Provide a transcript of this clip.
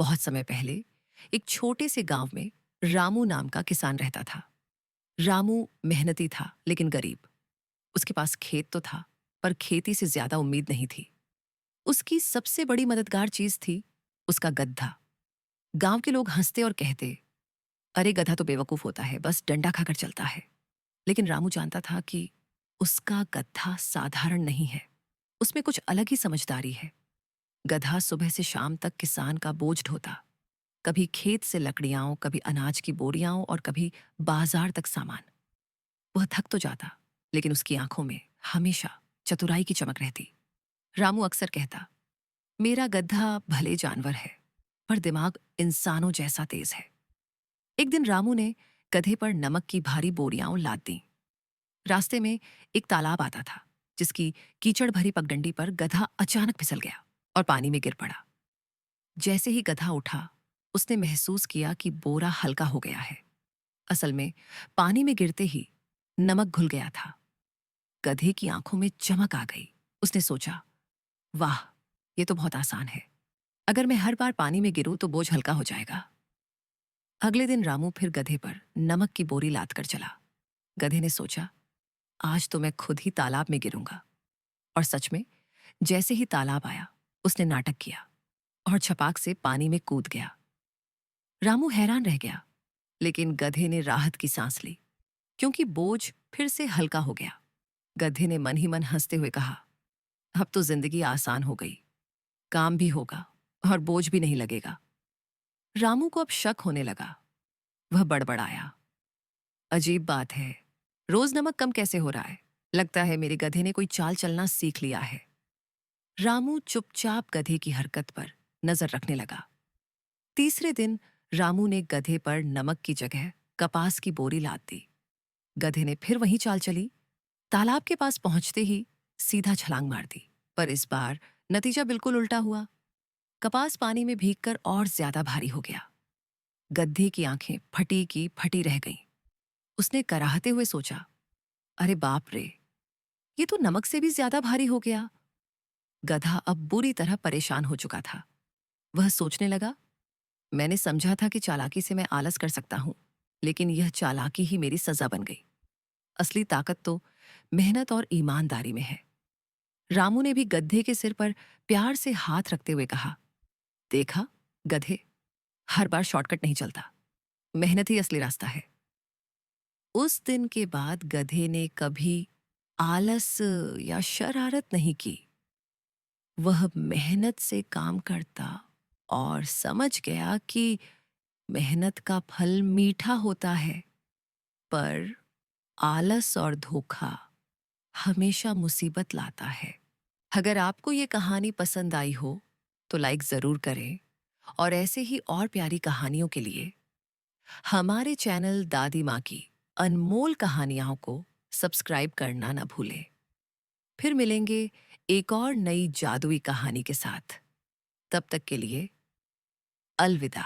बहुत समय पहले एक छोटे से गांव में रामू नाम का किसान रहता था। रामू मेहनती था लेकिन गरीब। उसके पास खेत तो था, पर खेती से ज्यादा उम्मीद नहीं थी। उसकी सबसे बड़ी मददगार चीज थी उसका गधा। गांव के लोग हंसते और कहते, अरे गधा तो बेवकूफ होता है, बस डंडा खाकर चलता है। लेकिन रामू जानता था कि उसका गधा साधारण नहीं है। उसमें कुछ अलग ही समझदारी है। गधा सुबह से शाम तक किसान का बोझ ढोता, कभी खेत से लकड़ियां, कभी अनाज की बोरियां और कभी बाजार तक सामान। वह थक तो जाता, लेकिन उसकी आंखों में हमेशा चतुराई की चमक रहती। रामू अक्सर कहता, मेरा गधा भले जानवर है, पर दिमाग इंसानों जैसा तेज है। एक दिन रामू ने गधे पर नमक की भारी बोरियां लाद दी। रास्ते में एक तालाब आता था, जिसकी कीचड़ भरी पगडंडी पर गधा अचानक फिसल गया और पानी में गिर पड़ा। जैसे ही गधा उठा, उसने महसूस किया कि बोरा हल्का हो गया है। असल में पानी में गिरते ही नमक घुल गया था। गधे की आंखों में चमक आ गई। उसने सोचा, वाह, ये तो बहुत आसान है। अगर मैं हर बार पानी में गिरूं तो बोझ हल्का हो जाएगा। अगले दिन रामू फिर गधे पर नमक की बोरी लाद कर चला। गधे ने सोचा, आज तो मैं खुद ही तालाब में गिरूंगा। और सच में, जैसे ही तालाब आया, उसने नाटक किया और छपाक से पानी में कूद गया। रामू हैरान रह गया, लेकिन गधे ने राहत की सांस ली, क्योंकि बोझ फिर से हल्का हो गया। गधे ने मन ही मन हंसते हुए कहा, अब तो जिंदगी आसान हो गई, काम भी होगा और बोझ भी नहीं लगेगा। रामू को अब शक होने लगा। वह बड़बड़ाया, अजीब बात है, रोज नमक कम कैसे हो रहा है? लगता है मेरे गधे ने कोई चाल चलना सीख लिया है। रामू चुपचाप गधे की हरकत पर नजर रखने लगा। तीसरे दिन रामू ने गधे पर नमक की जगह कपास की बोरी लाद दी। गधे ने फिर वही चाल चली। तालाब के पास पहुंचते ही सीधा छलांग मार दी। पर इस बार नतीजा बिल्कुल उल्टा हुआ। कपास पानी में भीगकर और ज्यादा भारी हो गया। गधे की आंखें फटी की फटी रह गईं। उसने कराहते हुए सोचा, अरे बाप रे, ये तो नमक से भी ज्यादा भारी हो गया। गधा अब बुरी तरह परेशान हो चुका था। वह सोचने लगा, मैंने समझा था कि चालाकी से मैं आलस कर सकता हूं, लेकिन यह चालाकी ही मेरी सजा बन गई। असली ताकत तो मेहनत और ईमानदारी में है। रामू ने भी गधे के सिर पर प्यार से हाथ रखते हुए कहा, देखा गधे, हर बार शॉर्टकट नहीं चलता, मेहनत ही असली रास्ता है। उस दिन के बाद गधे ने कभी आलस या शरारत नहीं की। वह मेहनत से काम करता और समझ गया कि मेहनत का फल मीठा होता है, पर आलस और धोखा हमेशा मुसीबत लाता है। अगर आपको ये कहानी पसंद आई हो तो लाइक जरूर करें, और ऐसे ही और प्यारी कहानियों के लिए हमारे चैनल दादी माँ की अनमोल कहानियों को सब्सक्राइब करना ना भूलें। फिर मिलेंगे एक और नई जादुई कहानी के साथ। तब तक के लिए अलविदा।